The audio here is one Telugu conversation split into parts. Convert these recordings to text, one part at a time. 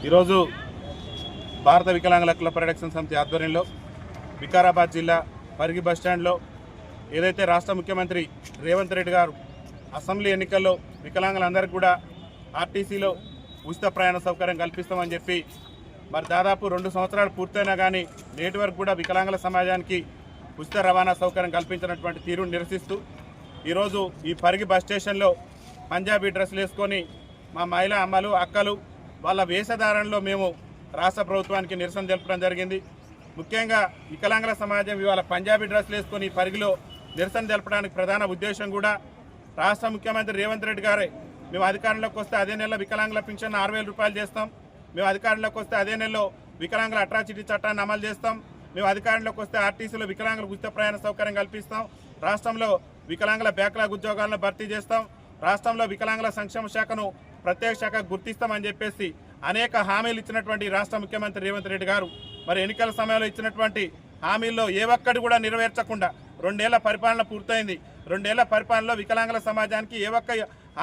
ఈరోజు భారత వికలాంగుల హక్కుల పరిరక్షణ సమితి ఆధ్వర్యంలో వికారాబాద్ జిల్లా పరిగి బస్టాండ్లో ఏదైతే రాష్ట్ర ముఖ్యమంత్రి రేవంత్ రెడ్డి గారు అసెంబ్లీ ఎన్నికల్లో వికలాంగులందరికీ కూడా ఆర్టీసీలో ఉచిత ప్రయాణ సౌకర్యం కల్పిస్తామని చెప్పి మరి దాదాపు 2 సంవత్సరాలు పూర్తయినా కానీ నేటి వరకు కూడా వికలాంగుల సమాజానికి ఉచిత రవాణా సౌకర్యం కల్పించినటువంటి తీరును నిరసిస్తూ ఈరోజు ఈ పరిగి బస్ స్టేషన్లో పంజాబీ డ్రెస్సులు వేసుకొని మా మహిళా అమ్మలు అక్కలు వాళ్ళ వేషధారణలో మేము రాష్ట్ర ప్రభుత్వానికి నిరసన తెలపడం జరిగింది. ముఖ్యంగా వికలాంగుల సమాజం ఇవాళ పంజాబీ డ్రెస్సులు వేసుకొని పరిగిలో నిరసన తెలపడానికి ప్రధాన ఉద్దేశం కూడా రాష్ట్ర ముఖ్యమంత్రి రేవంత్ రెడ్డి గారే మేము అధికారంలోకి వస్తే అదే నెలలో వికలాంగుల పింఛన్ 6,000 రూపాయలు చేస్తాం, మేము అధికారంలోకి వస్తే అదే నెలలో వికలాంగుల అట్రాసిటీ చట్టాన్ని అమలు చేస్తాం, మేము అధికారంలోకి వస్తే ఆర్టీసీలో వికలాంగులకు ఉచిత ప్రయాణ సౌకర్యం కల్పిస్తాం, రాష్ట్రంలో వికలాంగుల బ్యాక్లాగ్ ఉద్యోగాలను భర్తీ చేస్తాం, రాష్ట్రంలో వికలాంగుల సంక్షేమ శాఖను ప్రత్యేక శాఖ గుర్తిస్తామని చెప్పేసి అనేక హామీలు ఇచ్చినటువంటి రాష్ట్ర ముఖ్యమంత్రి రేవంత్ రెడ్డి గారు మరి ఎన్నికల సమయంలో ఇచ్చినటువంటి హామీల్లో ఏ ఒక్కటి కూడా నెరవేర్చకుండా 2 ఏళ్ల పరిపాలన పూర్తయింది. 2 ఏళ్ల పరిపాలనలో వికలాంగుల సమాజానికి ఏ ఒక్క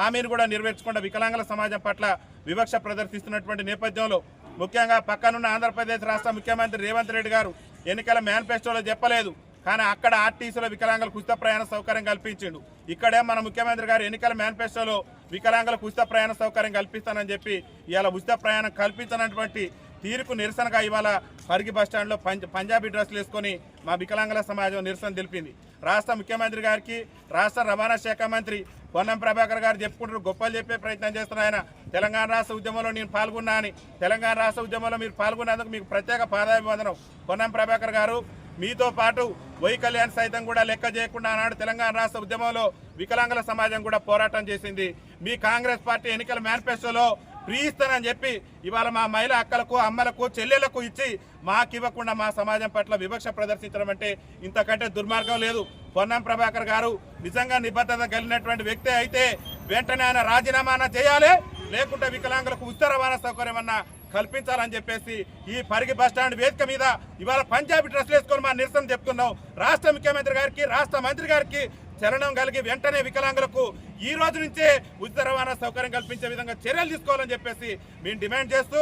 హామీని కూడా నెరవేర్చకుండా వికలాంగుల సమాజం పట్ల వివక్ష ప్రదర్శిస్తున్నటువంటి నేపథ్యంలో ముఖ్యంగా పక్కనున్న ఆంధ్రప్రదేశ్ రాష్ట్ర ముఖ్యమంత్రి రేవంత్ రెడ్డి గారు ఎన్నికల మేనిఫెస్టోలో చెప్పలేదు, కానీ అక్కడ ఆర్టీసీలో వికలాంగులకు ఉచిత ప్రయాణ సౌకర్యం కల్పించిండు. ఇక్కడే మన ముఖ్యమంత్రి గారు ఎన్నికల మేనిఫెస్టోలో వికలాంగులకు ఉచిత ప్రయాణ సౌకర్యం కల్పిస్తానని చెప్పి ఇవాళ ఉచిత ప్రయాణం కల్పించినటువంటి తీరుకు నిరసనగా ఇవాళ పరిగి బస్టాండ్లో పంజాబీ డ్రెస్సులు వేసుకొని మా వికలాంగుల సమాజం నిరసన తెలిపింది. రాష్ట్ర ముఖ్యమంత్రి గారికి రాష్ట్ర రవాణా శాఖ మంత్రి పొన్నం ప్రభాకర్ గారు చెప్పుకుంటారు, గొప్పలు చెప్పే ప్రయత్నం చేస్తున్నారు. ఆయన తెలంగాణ రాష్ట్ర ఉద్యమంలో నేను పాల్గొన్నా అని, తెలంగాణ రాష్ట్ర ఉద్యమంలో మీరు పాల్గొన్నందుకు మీకు ప్రత్యేక పాదాభివందనం. పొన్నం ప్రభాకర్ గారు మీతో పాటు వై కళ్యాణ్ సైతం కూడా లెక్క చేయకుండా ఆనాడు తెలంగాణ రాష్ట్ర ఉద్యమంలో వికలాంగుల సమాజం కూడా పోరాటం చేసింది. మీ కాంగ్రెస్ పార్టీ ఎన్నికల మేనిఫెస్టోలో ఫ్రీ ఇస్తానని చెప్పి ఇవాళ మా మహిళా అక్కలకు అమ్మలకు చెల్లెలకు ఇచ్చి మాకు ఇవ్వకుండా మా సమాజం పట్ల వివక్ష ప్రదర్శించడం అంటే ఇంతకంటే దుర్మార్గం లేదు. పొన్నం ప్రభాకర్ గారు నిజంగా నిబద్ధత కలిగినటువంటి వ్యక్తి అయితే వెంటనే ఆయన రాజీనామా చేయాలి, లేకుంటే వికలాంగులకు ఉచిత రవాణా సౌకర్యం అన్న కల్పించాలని చెప్పేసి ఈ పరిగి బస్టాండ్ వేదిక మీద ఇవాళ పంజాబీ డ్రెస్సులు వేసుకొని మా నిరసన చెప్తున్నాం. రాష్ట్ర ముఖ్యమంత్రి గారికి రాష్ట్ర మంత్రి గారికి చలనం కలిగి వెంటనే వికలాంగులకు ఈ రోజు నుంచే ఉచిత రవాణా సౌకర్యం కల్పించే విధంగా చర్యలు తీసుకోవాలని చెప్పేసి మేము డిమాండ్ చేస్తూ